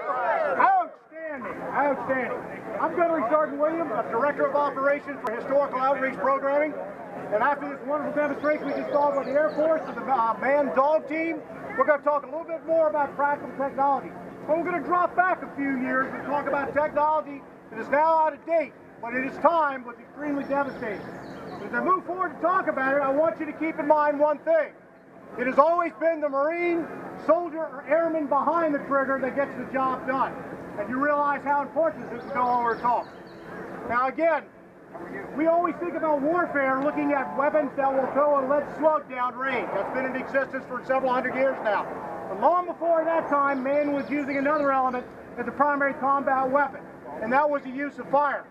Outstanding, outstanding. I'm Gunnery Sergeant Williams. I'm Director of Operations for Historical Outreach Programming. And after this wonderful demonstration we just saw by the Air Force and the manned dog team, we're going to talk a little bit more about practical technology. But we're going to drop back a few years and talk about technology that is now out of date, but at its time was extremely devastating. As I move forward to talk about it, I want you to keep in mind one thing. It has always been the Marine, soldier, or airman behind the trigger that gets the job done. And you realize how important this is to go over talk. Now again, we always think about warfare looking at weapons that will throw a lead slug down range. That's been in existence for several hundred years now. But long before that time, man was using another element as a primary combat weapon, and that was the use of fire.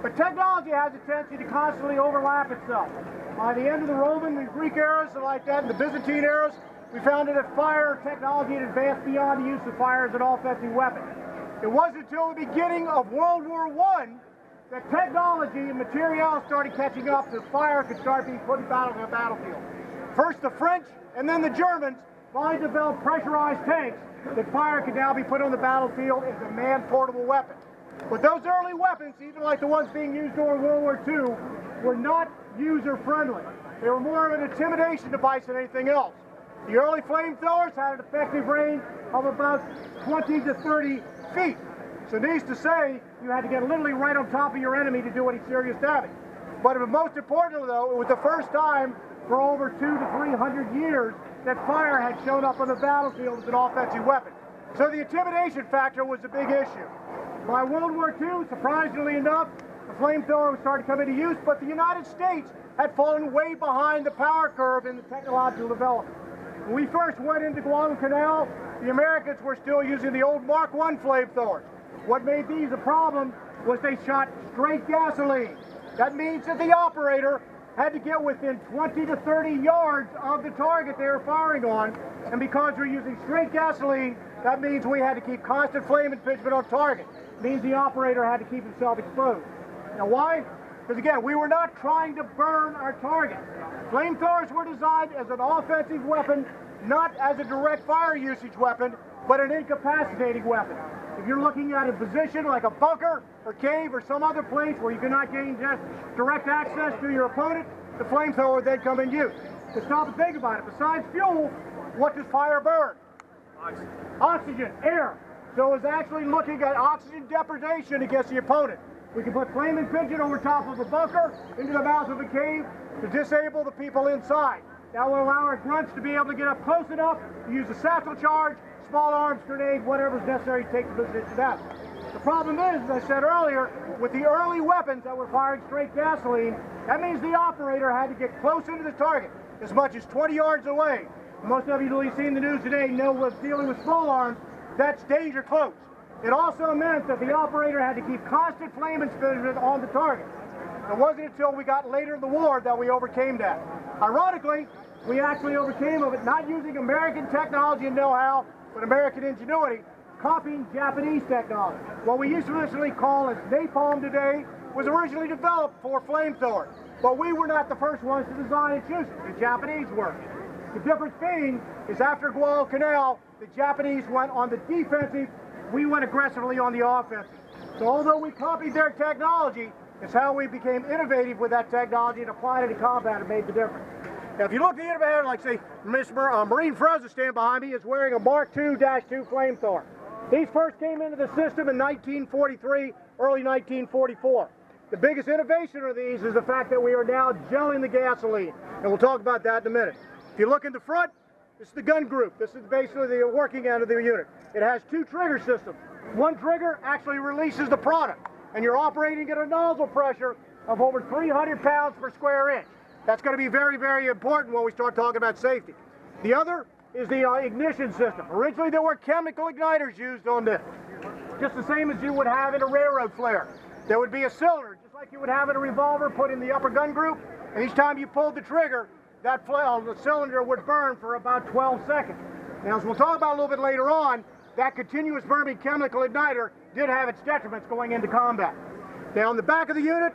But technology has a tendency to constantly overlap itself. By the end of the Roman and Greek eras and like that, and the Byzantine eras, we found that fire technology had advanced beyond the use of fire as an offensive weapon. It wasn't until the beginning of World War I that technology and materials started catching up so fire could start being put in battle on the battlefield. First the French and then the Germans finally developed pressurized tanks that fire could now be put on the battlefield as a manned portable weapon. But those early weapons, even like the ones being used during World War II, were not user-friendly. They were more of an intimidation device than anything else. The early flamethrowers had an effective range of about 20 to 30 feet. So needless to say, you had to get literally right on top of your enemy to do any serious damage. But most importantly, though, it was the first time for over 200 to 300 years that fire had shown up on the battlefield as an offensive weapon. So the intimidation factor was a big issue. By World War II, surprisingly enough, the flamethrower started to come into use, but the United States had fallen way behind the power curve in the technological development. When we first went into Guadalcanal, the Americans were still using the old Mark I flamethrowers. What made these a problem was they shot straight gasoline. That means that the operator had to get within 20 to 30 yards of the target they were firing on, and because we're using straight gasoline, that means we had to keep constant flame impingement on target. It means the operator had to keep himself exposed. Now why? Because again, we were not trying to burn our target. Flamethrowers were designed as an offensive weapon, not as a direct fire usage weapon, but an incapacitating weapon. If you're looking at a position like a bunker or cave or some other place where you cannot gain direct access to your opponent, the flamethrower would then come in use. To stop and think about it, besides fuel, what does fire burn? Oxygen, air. So it was actually looking at oxygen deprivation against the opponent. We can put flame impingement over top of a bunker, into the mouth of a cave, to disable the people inside. That will allow our grunts to be able to get up close enough to use a satchel charge, small arms grenade, whatever is necessary to take the position out. The problem is, as I said earlier, with the early weapons that were firing straight gasoline, that means the operator had to get close into the target, as much as 20 yards away. Most of you who have seen the news today know with dealing with small arms, that's danger close. It also meant that the operator had to keep constant flame impingement on the target. It wasn't until we got later in the war that we overcame that. Ironically, we actually overcame it not using American technology and know-how, but American ingenuity, copying Japanese technology. What we used to originally call as napalm today was originally developed for flamethrowers. But we were not the first ones to design and choose it. The Japanese were. The difference being is after Guadalcanal, the Japanese went on the defensive, we went aggressively on the offensive. So although we copied their technology, it's how we became innovative with that technology and applied it to combat and made the difference. Now if you look at the innovator, like say Marine Frozen stand behind me is wearing a Mark II-2 flamethrower. These first came into the system in 1943, early 1944. The biggest innovation of these is the fact that we are now gelling the gasoline, and we'll talk about that in a minute. If you look in the front, this is the gun group. This is basically the working end of the unit. It has two trigger systems. One trigger actually releases the product, and you're operating at a nozzle pressure of over 300 pounds per square inch. That's going to be very, very important when we start talking about safety. The other is the ignition system. Originally there were chemical igniters used on this, just the same as you would have in a railroad flare. There would be a cylinder, just like you would have in a revolver, put in the upper gun group, and each time you pulled the trigger, that the cylinder would burn for about 12 seconds. Now, as we'll talk about a little bit later on, that continuous burning chemical igniter did have its detriments going into combat. Now, on the back of the unit,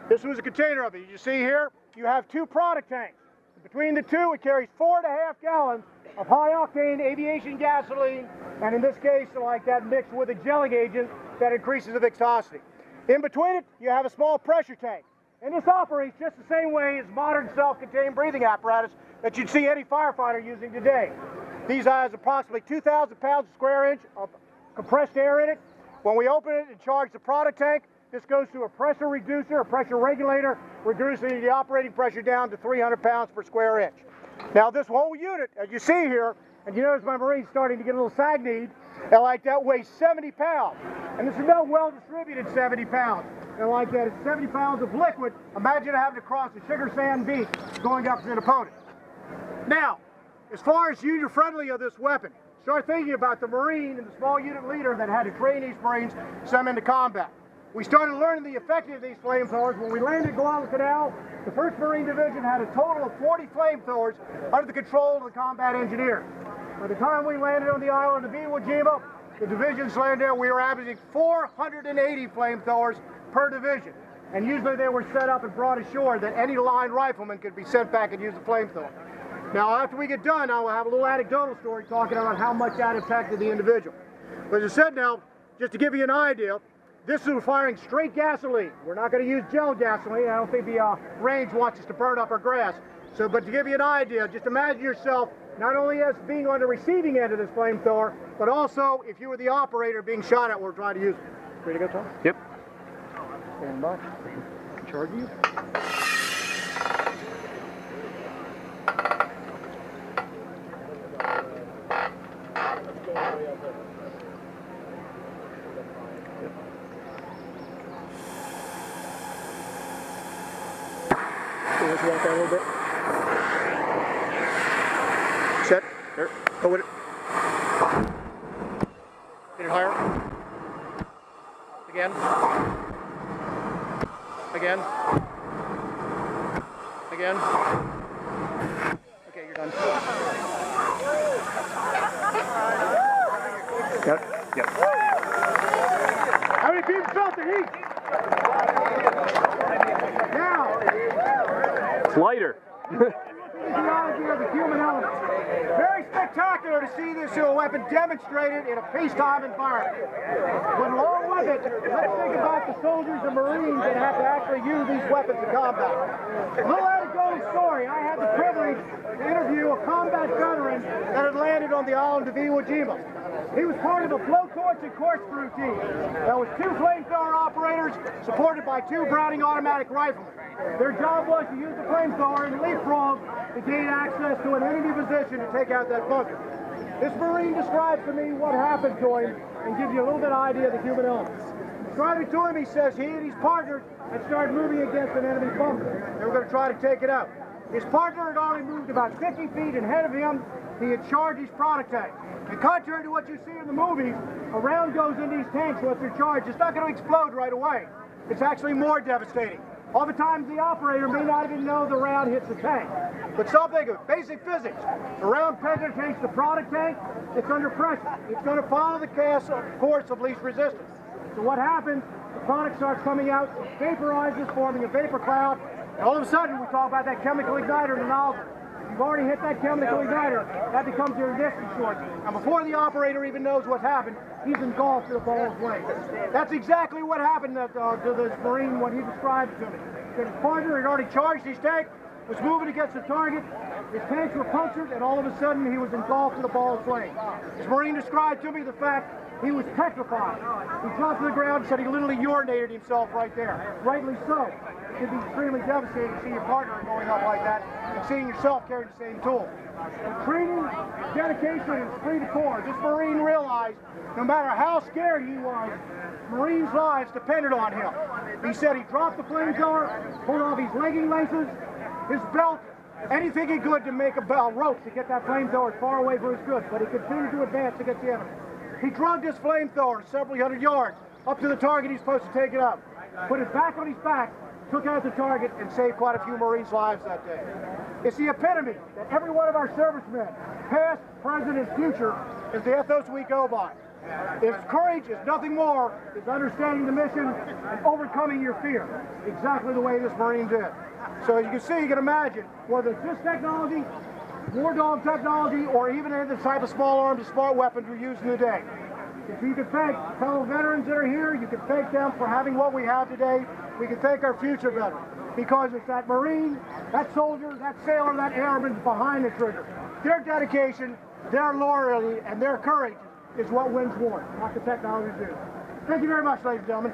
this was a container of it. You see here, you have two product tanks. Between the two, it carries 4.5 gallons of high-octane aviation gasoline, and in this case, like that, mixed with a gelling agent that increases the viscosity. In between it, you have a small pressure tank. And this operates just the same way as modern self-contained breathing apparatus that you'd see any firefighter using today. These has approximately 2,000 pounds square inch of compressed air in it. When we open it and charge the product tank, this goes through a pressure reducer, a pressure regulator, reducing the operating pressure down to 300 pounds per square inch. Now this whole unit, as you see here, and you notice my Marine's starting to get a little sag-kneed, and like that weighs 70 pounds. And this is not well distributed 70 pounds. And like that, it's 70 pounds of liquid. Imagine having to cross a sugar sand beach going up to an opponent. Now, as far as user-friendly of this weapon, start thinking about the Marine and the small unit leader that had to train these Marines, send them into combat. We started learning the effectiveness of these flamethrowers when we landed at Guadalcanal. The 1st Marine Division had a total of 40 flamethrowers under the control of the combat engineers. By the time we landed on the island of Iwo Jima, the divisions landed there, we were averaging 480 flamethrowers per division. And usually they were set up and brought ashore that any line rifleman could be sent back and use the flamethrower. Now after we get done, I will have a little anecdotal story talking about how much that impacted the individual. But as I said now, just to give you an idea, this is firing straight gasoline. We're not going to use gel gasoline. I don't think the range wants us to burn up our grass. So, but to give you an idea, just imagine yourself not only as being on the receiving end of this flamethrower, but also if you were the operator being shot at, we're trying to use it. Ready to go, Tom? Yep. Stand by. Charge you. Let's walk that a little bit. Set. There. Go with it. Get it higher. Again. Again. Again. Okay, you're done. Got it? Yep. How many people felt the heat? Now. It's lighter. Physiology of the human element. Very spectacular to see this weapon demonstrated in a peacetime environment. But along with it, let's think about the soldiers and Marines that have to actually use these weapons in combat. A little anecdotal story. I had the privilege to interview a combat veteran that had landed on the island of Iwo Jima. He was part of a blowtorch and corkscrew team. There was 2 flamethrower operators supported by 2 Browning automatic riflemen. Their job was to use the flamethrower and leapfrog to gain access to an enemy position to take out that bunker. This Marine describes to me what happened to him and gives you a little bit of idea of the human element. Describing to him, he says he and his partner had started moving against an enemy bunker. They were going to try to take it out. His partner had already moved about 50 feet ahead of him. He had charged his product tank. And contrary to what you see in the movies, a round goes into these tanks once they're charged. It's not going to explode right away. It's actually more devastating. Oftentimes the operator may not even know the round hits the tank. But something of basic physics. The round penetrates the product tank, it's under pressure. It's going to follow the course of least resistance. So what happens, the product starts coming out, it vaporizes, forming a vapor cloud, and all of a sudden we talk about that chemical igniter in the nozzle. You've already hit that chemical igniter, that becomes your ignition source. And before the operator even knows what's happened, he's engulfed in a ball of flame. That's exactly what happened to this Marine when he described it to me. His partner had already charged his tank, was moving against the target, his tanks were punctured, and all of a sudden he was engulfed in a ball of flame. This Marine described to me the fact he was petrified. He dropped to the ground and said he literally urinated himself right there. Rightly so. It can be extremely devastating to see your partner going up like that and seeing yourself carrying the same tool. With training, dedication, and esprit de corps, this Marine realized no matter how scared he was, Marines' lives depended on him. He said he dropped the flamethrower, pulled off his legging laces, his belt, anything he could to make a rope to get that flamethrower as far away from his goods, but he continued to advance against the enemy. He drugged his flamethrower several hundred yards up to the target he's supposed to take it out, put it back on his back, took out the target, and saved quite a few Marines' lives that day. It's the epitome that every one of our servicemen, past, present, and future, is the ethos we go by. Its courage is nothing more than understanding the mission and overcoming your fear, exactly the way this Marine did. So as you can see, you can imagine, whether it's this technology, war dog technology, or even any of the type of small arms and smart weapons we're using today. If you can thank fellow veterans that are here, you can thank them for having what we have today. We can thank our future veterans, because it's that Marine, that soldier, that sailor, that airman behind the trigger. Their dedication, their loyalty, and their courage is what wins wars, not the technology do. Thank you very much, ladies and gentlemen.